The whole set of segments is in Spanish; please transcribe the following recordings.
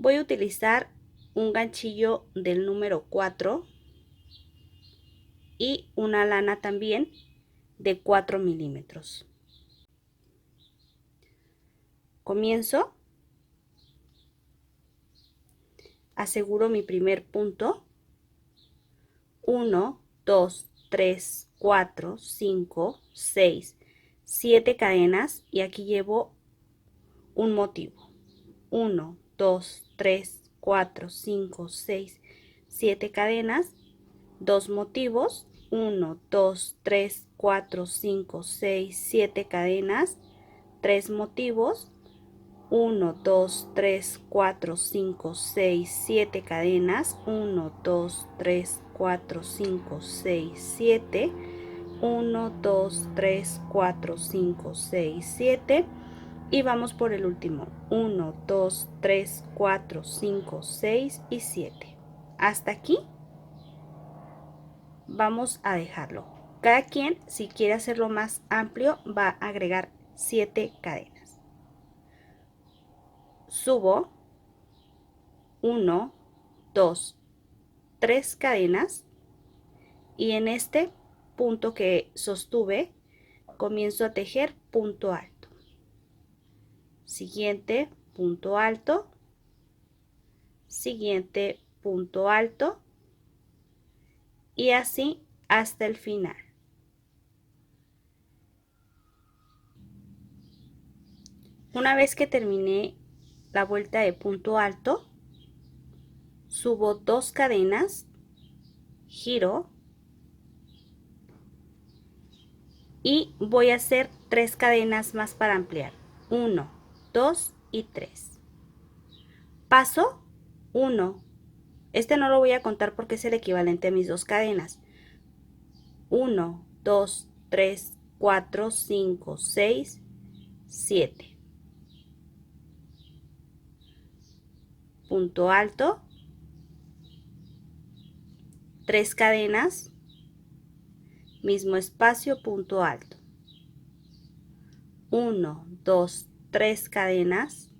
Voy a utilizar un ganchillo del número 4 y una lana también de 4 milímetros. Comienzo, aseguro mi primer punto, 1, 2, 3, 4, 5, 6, 7 cadenas y aquí llevo un motivo. 1, 2, 3, 4, 5, 6, 7 cadenas, 2 motivos, 1, 2, 3, 4, 5, 6, 7 cadenas, 3 motivos, 1, 2, 3, 4, 5, 6, 7 cadenas, 1, 2, 3, 4, 5, 6, 7, 1, 2, 3, 4, 5, 6, 7 y vamos por el último, 1, 2, 3, 4, 5, 6 y 7. Hasta aquí vamos a dejarlo. Cada quien, si quiere hacerlo más amplio, va a agregar 7 cadenas. Subo 1, 2, 3 cadenas y en este punto que sostuve comienzo a tejer punto alto. Siguiente punto alto, siguiente punto alto y así hasta el final. Una vez que terminé la vuelta de punto alto, subo 2 cadenas, giro y voy a hacer 3 cadenas más para ampliar. 1, 2 y 3. Paso 1. Este no lo voy a contar porque es el equivalente a mis 2 cadenas. 1, 2, 3, 4, 5, 6, 7. Punto alto, 3 cadenas, mismo espacio, punto alto. 1, 2, 3 cadenas,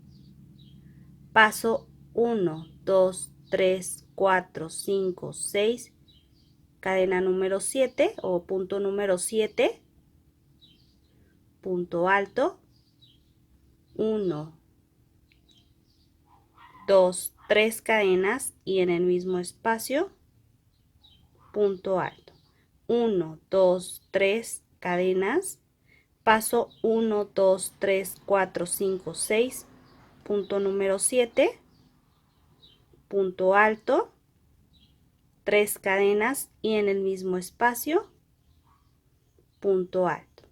paso 1, 2, 3, 4, 5, 6, cadena número 7 o punto número 7, punto alto, 1, 2, 3 cadenas y en el mismo espacio, punto alto. 1, 2, 3 cadenas, paso 1, 2, 3, 4, 5, 6, punto número 7, punto alto, 3 cadenas y en el mismo espacio, punto alto.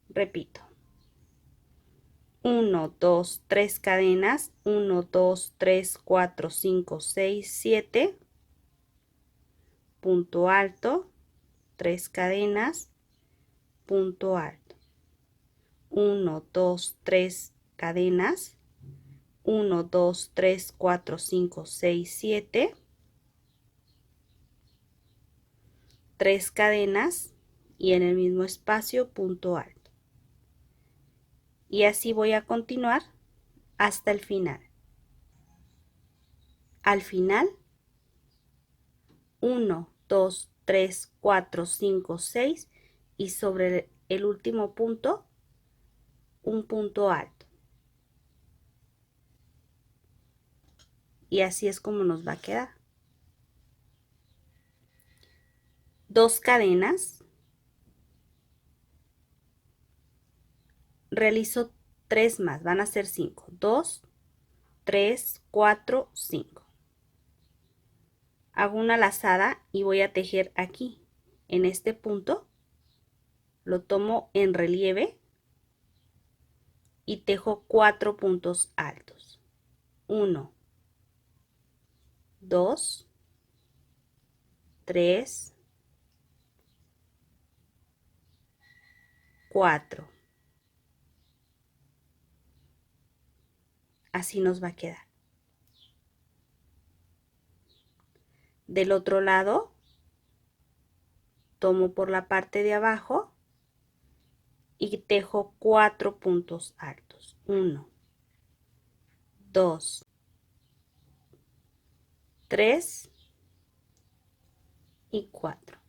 Repito. 1, 2, 3 cadenas, 1, 2, 3, 4, 5, 6, 7, punto alto, 3 cadenas, punto alto. 1, 2, 3 cadenas, 1, 2, 3, 4, 5, 6, 7, 3 cadenas y en el mismo espacio punto alto. Y así voy a continuar hasta el final. Al final, 1, 2, 3, 4, 5, 6 y sobre el último punto, un punto alto. Y así es como nos va a quedar. 2 cadenas, realizo 3 más, van a ser 5. 2, 3, 4, 5. Hago una lazada y voy a tejer aquí, en este punto, lo tomo en relieve y tejo 4 puntos altos. 1, 2, 3, 4. Así nos va a quedar. Del otro lado, tomo por la parte de abajo y tejo 4 puntos altos. 1, 2, 3 y 4.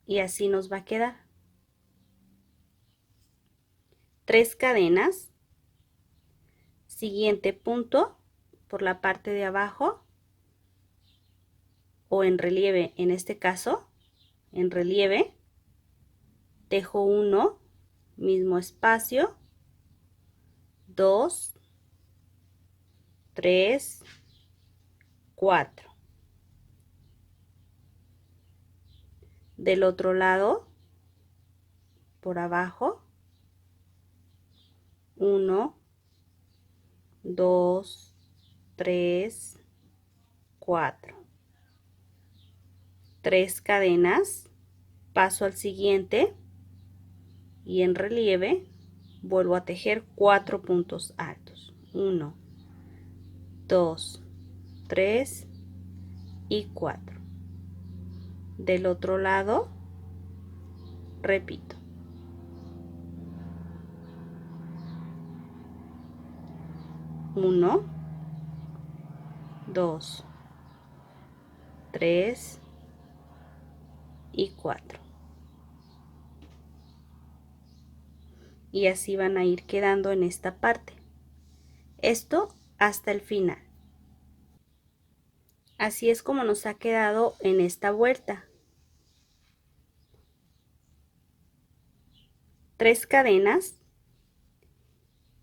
Y así nos va a quedar. 3 cadenas. Siguiente punto por la parte de abajo o en relieve, en este caso, en relieve, tejo 1, mismo espacio, 2, 3, 4. Del otro lado, por abajo, 1, 2, 3, 4. 3 cadenas, paso al siguiente y en relieve vuelvo a tejer 4 puntos altos. 1, 2, 3 y 4. Del otro lado, repito. 1, 2, 3 y 4. Y así van a ir quedando en esta parte. Esto hasta el final. Así es como nos ha quedado en esta vuelta. 3 cadenas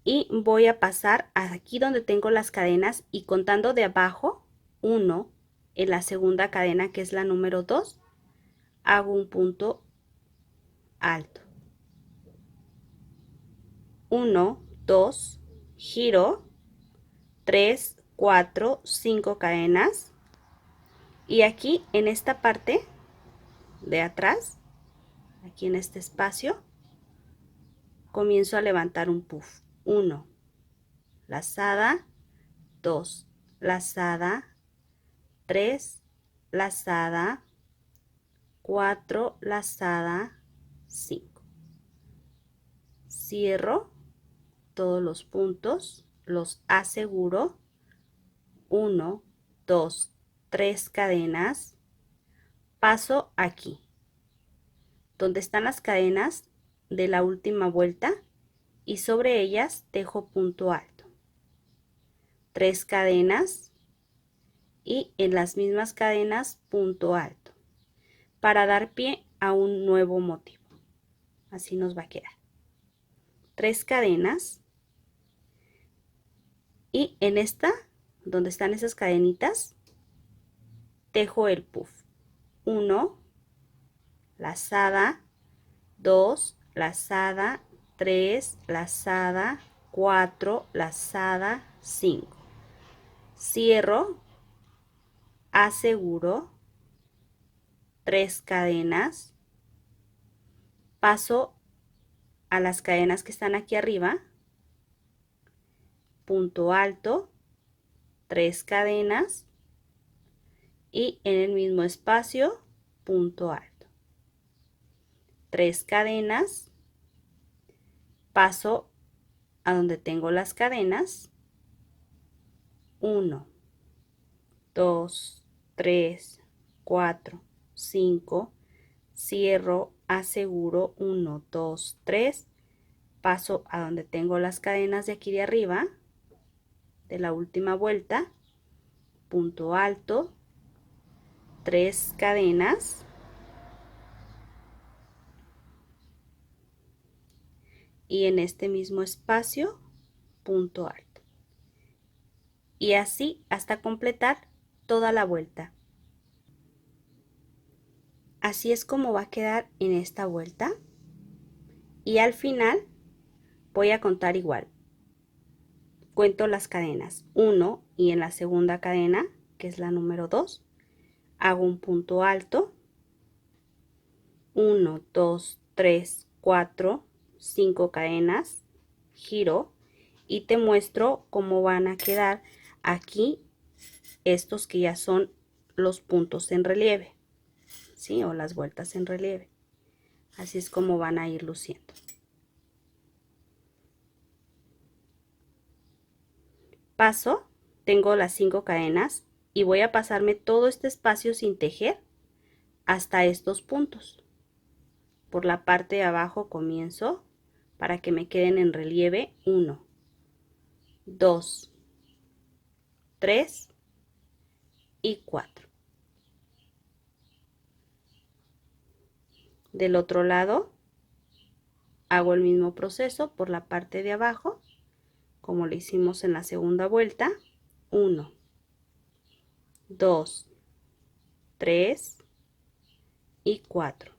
y voy a pasar aquí donde tengo las cadenas y contando de abajo 1 en la segunda cadena, que es la número 2, hago un punto alto. 1, 2, giro, 3, 4, 5 cadenas y aquí en esta parte de atrás, aquí en este espacio, comienzo a levantar un puff. 1, lazada, 2, lazada, 3, lazada, 4, lazada, 5. Cierro todos los puntos, los aseguro. 1, 2, 3 cadenas. Paso aquí, donde están las cadenas de la última vuelta y sobre ellas tejo punto alto. 3 cadenas y en las mismas cadenas punto alto para dar pie a un nuevo motivo. Así nos va a quedar. 3 cadenas y en esta, donde están esas cadenitas, tejo el puff. 1, lazada, 2, lazada, 3, lazada, 4, lazada, 5. Cierro, aseguro, 3 cadenas, paso a las cadenas que están aquí arriba, punto alto, 3 cadenas y en el mismo espacio, punto alto. 3 cadenas, paso a donde tengo las cadenas, 1, 2, 3, 4, 5, cierro, aseguro, 1, 2, 3, paso a donde tengo las cadenas de aquí de arriba, de la última vuelta, punto alto, 3 cadenas y en este mismo espacio, punto alto. Y así hasta completar toda la vuelta. Así es como va a quedar en esta vuelta. Y al final voy a contar igual. Cuento las cadenas 1 y en la segunda cadena, que es la número 2, hago un punto alto. 1, 2, 3, 4, 5 cadenas, giro y te muestro cómo van a quedar aquí estos que ya son los puntos en relieve, ¿sí? O las vueltas en relieve. Así es como van a ir luciendo. Paso, tengo las 5 cadenas y voy a pasarme todo este espacio sin tejer hasta estos puntos. Por la parte de abajo comienzo para que me queden en relieve 1, 2, 3 y 4. Del otro lado hago el mismo proceso por la parte de abajo, como lo hicimos en la segunda vuelta. 1, 2, 3 y 4.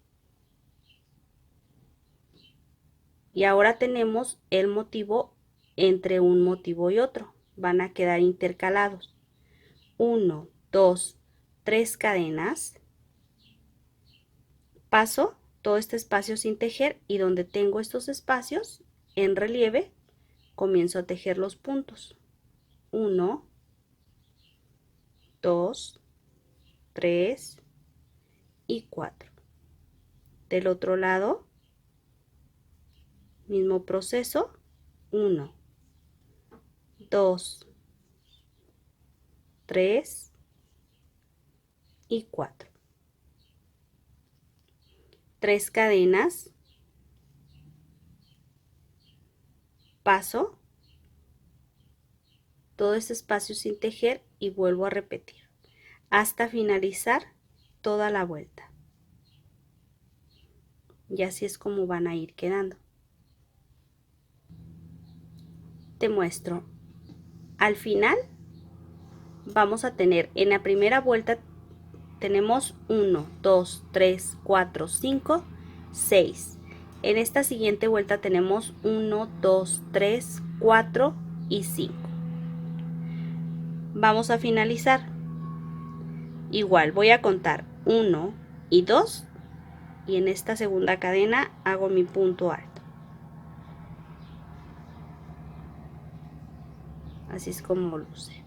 Y ahora tenemos el motivo entre un motivo y otro. Van a quedar intercalados. 1, 2, 3 cadenas. Paso todo este espacio sin tejer y donde tengo estos espacios en relieve, comienzo a tejer los puntos. 1, 2, 3 y 4. Del otro lado, mismo proceso. 1, 2, 3 y 4. 3 cadenas. Paso todo este espacio sin tejer y vuelvo a repetir hasta finalizar toda la vuelta. Y así es como van a ir quedando. Te muestro. Al final vamos a tener en la primera vuelta tenemos 1, 2, 3, 4, 5, 6. En esta siguiente vuelta tenemos 1, 2, 3, 4 y 5. Vamos a finalizar. Igual voy a contar 1 y 2 y en esta segunda cadena hago mi punto alto. Así es como luce.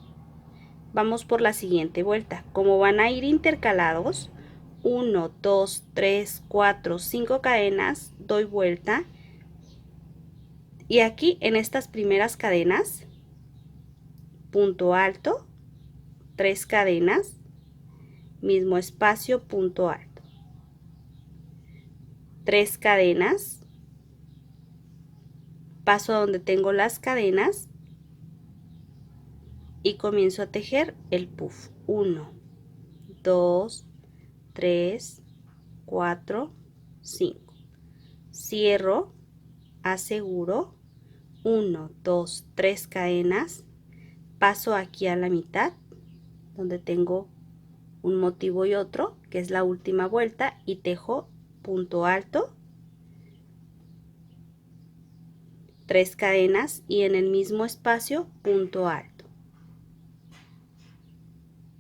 Vamos por la siguiente vuelta. Como van a ir intercalados, 1, 2, 3, 4, 5 cadenas, doy vuelta. Y aquí en estas primeras cadenas, punto alto, 3 cadenas, mismo espacio, punto alto. 3 cadenas, paso a donde tengo las cadenas y comienzo a tejer el puff. 1, 2, 3, 4, 5. Cierro, aseguro, 1, 2, 3 cadenas, paso aquí a la mitad donde tengo un motivo y otro, que es la última vuelta, y tejo punto alto, 3 cadenas y en el mismo espacio punto alto.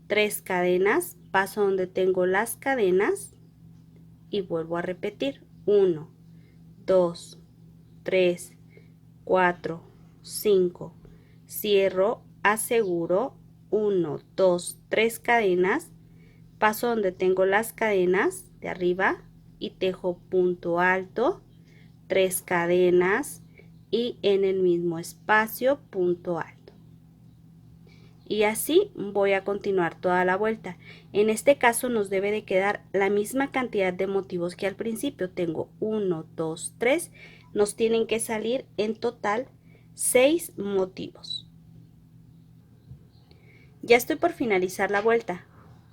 3 cadenas, paso donde tengo las cadenas y vuelvo a repetir. 1, 2, 3, 4, 5. Cierro, aseguro, 1, 2, 3 cadenas, paso donde tengo las cadenas de arriba y tejo punto alto, 3 cadenas y en el mismo espacio punto alto. Y así voy a continuar toda la vuelta. En este caso nos debe de quedar la misma cantidad de motivos que al principio. Tengo 1, 2, 3. Nos tienen que salir en total 6 motivos. Ya estoy por finalizar la vuelta.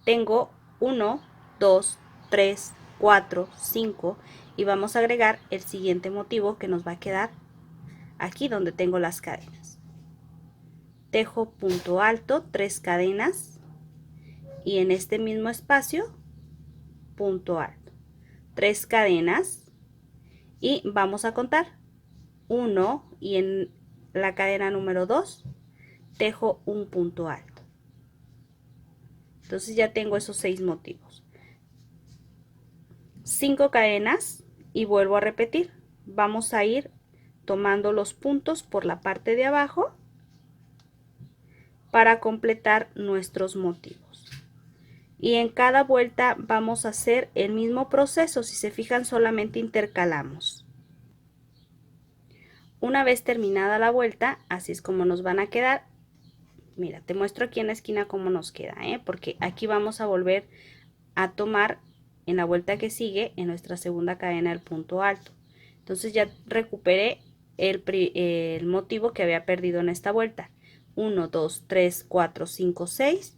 Tengo 1, 2, 3, 4, 5 y vamos a agregar el siguiente motivo que nos va a quedar aquí donde tengo las cadenas. Tejo punto alto, 3 cadenas y en este mismo espacio punto alto, 3 cadenas y vamos a contar 1 y en la cadena número 2 tejo un punto alto. Entonces ya tengo esos 6 motivos. 5 cadenas y vuelvo a repetir. Vamos a ir tomando los puntos por la parte de abajo para completar nuestros motivos. Y en cada vuelta vamos a hacer el mismo proceso. Si se fijan, solamente intercalamos. Una vez terminada la vuelta, así es como nos van a quedar. Mira, te muestro aquí en la esquina cómo nos queda, porque aquí vamos a volver a tomar en la vuelta que sigue en nuestra segunda cadena el punto alto. Entonces ya recuperé el motivo que había perdido en esta vuelta. 1, 2, 3, 4, 5, 6.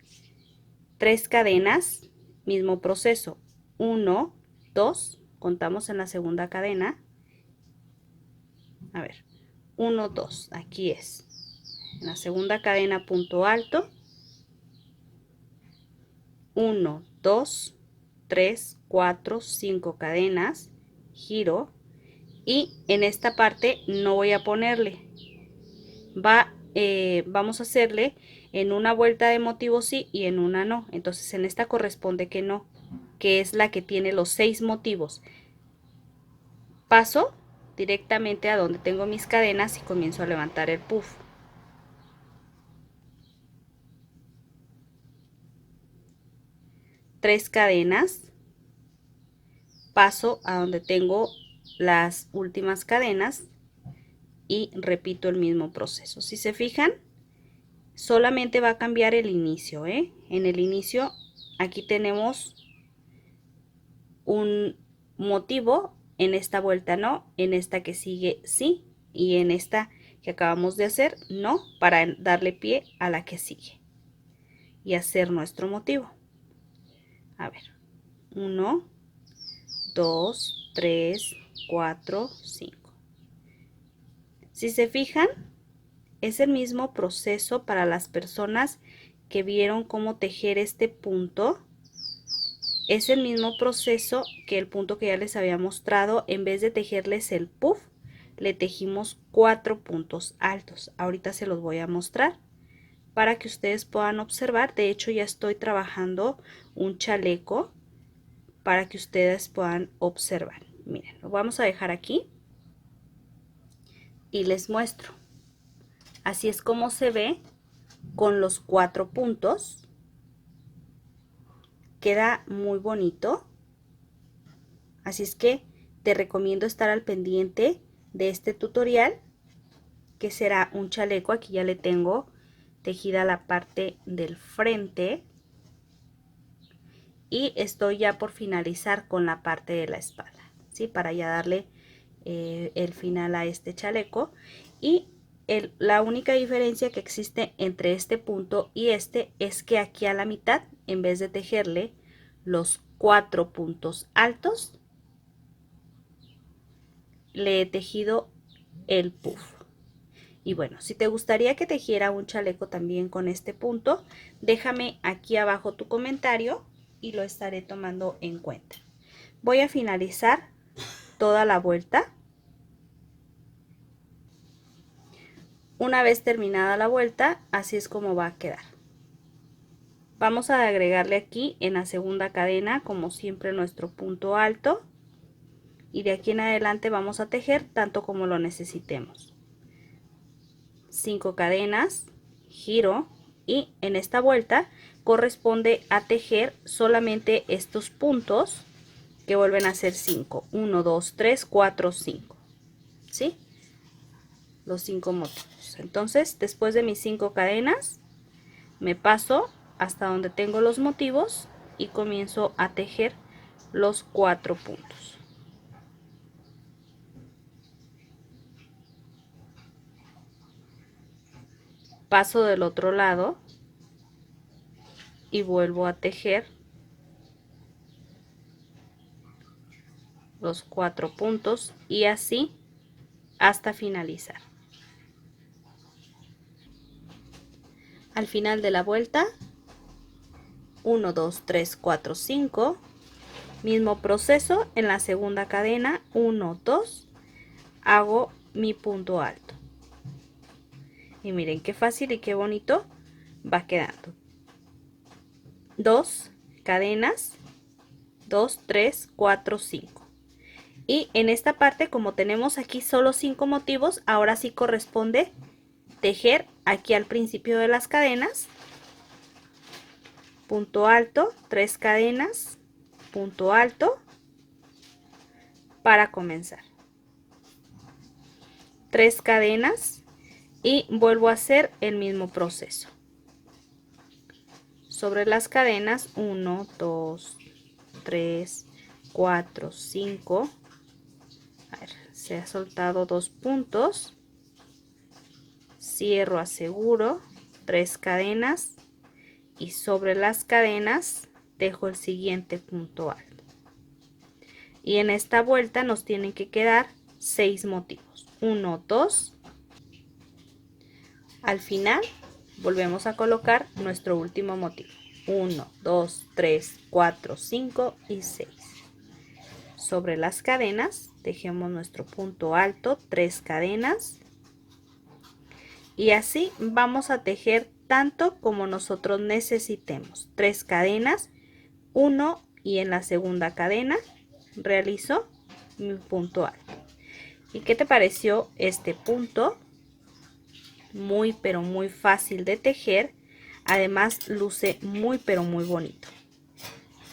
3 cadenas, mismo proceso. 1, 2, contamos en la segunda cadena. A ver, 1, 2, aquí es. En la segunda cadena punto alto. 1, 2, 3, 4, 5 cadenas, giro, y en esta parte no voy a ponerle, vamos a hacerle en una vuelta de motivo sí y en una no. Entonces en esta corresponde que no, que es la que tiene los 6 motivos. Paso directamente a donde tengo mis cadenas y comienzo a levantar el puff. Tres cadenas, paso a donde tengo las últimas cadenas y repito el mismo proceso. Si se fijan, solamente va a cambiar el inicio, En el inicio aquí tenemos un motivo, en esta vuelta no, en esta que sigue sí, y en esta que acabamos de hacer no, para darle pie a la que sigue y hacer nuestro motivo. A ver, 1, 2, 3, 4, 5. Si se fijan, es el mismo proceso para las personas que vieron cómo tejer este punto. Es el mismo proceso que el punto que ya les había mostrado. En vez de tejerles el puff, le tejimos 4 puntos altos. Ahorita se los voy a mostrar para que ustedes puedan observar. De hecho, ya estoy trabajando un chaleco para que ustedes puedan observar. Miren, lo vamos a dejar aquí y les muestro. Así es como se ve con los 4 puntos. Queda muy bonito. Así es que te recomiendo estar al pendiente de este tutorial, que será un chaleco. Aquí ya le tengo tejida la parte del frente y estoy ya por finalizar con la parte de la espalda, ¿sí? Para ya darle el final a este chaleco. Y la única diferencia que existe entre este punto y este es que aquí a la mitad, en vez de tejerle los 4 puntos altos, le he tejido el puff. Y bueno, si te gustaría que tejiera un chaleco también con este punto, déjame aquí abajo tu comentario y lo estaré tomando en cuenta. Voy a finalizar toda la vuelta. Una vez terminada la vuelta, así es como va a quedar. Vamos a agregarle aquí en la segunda cadena, como siempre, nuestro punto alto. Y de aquí en adelante vamos a tejer tanto como lo necesitemos. 5 cadenas, giro, y en esta vuelta corresponde a tejer solamente estos puntos que vuelven a ser 5. 1, 2, 3, 4, 5. ¿Sí? Los 5 motivos. Entonces, después de mis 5 cadenas, me paso hasta donde tengo los motivos y comienzo a tejer los 4 puntos. Paso del otro lado y vuelvo a tejer los 4 puntos y así hasta finalizar. Al final de la vuelta, 1, 2, 3, 4, 5, mismo proceso en la segunda cadena, 1, 2, hago mi punto alto. Y miren qué fácil y qué bonito va quedando. 2 cadenas, 2, 3, 4, 5. Y en esta parte, como tenemos aquí solo 5 motivos, ahora sí corresponde tejer aquí al principio de las cadenas, punto alto, 3 cadenas, punto alto, para comenzar. 3 cadenas y vuelvo a hacer el mismo proceso. Sobre las cadenas 1, 2, 3, 4, 5. A ver, se ha soltado 2 puntos. Cierro, aseguro 3 cadenas y sobre las cadenas dejo el siguiente punto alto. Y en esta vuelta nos tienen que quedar 6 motivos. 1, 2. Al final volvemos a colocar nuestro último motivo. 1, 2, 3, 4, 5 y 6. Sobre las cadenas dejemos nuestro punto alto, 3 cadenas. Y así vamos a tejer tanto como nosotros necesitemos. 3 cadenas, 1 y en la segunda cadena realizo mi punto alto. ¿Y qué te pareció este punto? Muy pero muy fácil de tejer. Además luce muy pero muy bonito.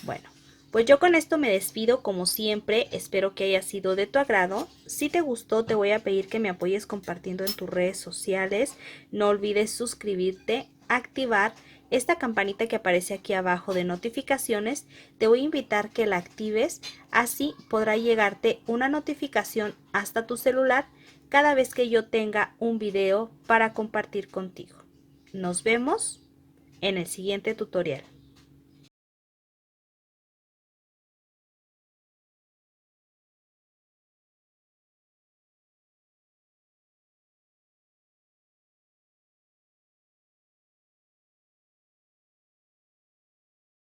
Bueno, pues yo con esto me despido como siempre. Espero que haya sido de tu agrado. Si te gustó, te voy a pedir que me apoyes compartiendo en tus redes sociales. No olvides suscribirte, activar esta campanita que aparece aquí abajo de notificaciones. Te voy a invitar que la actives, así podrá llegarte una notificación hasta tu celular cada vez que yo tenga un video para compartir contigo. Nos vemos en el siguiente tutorial.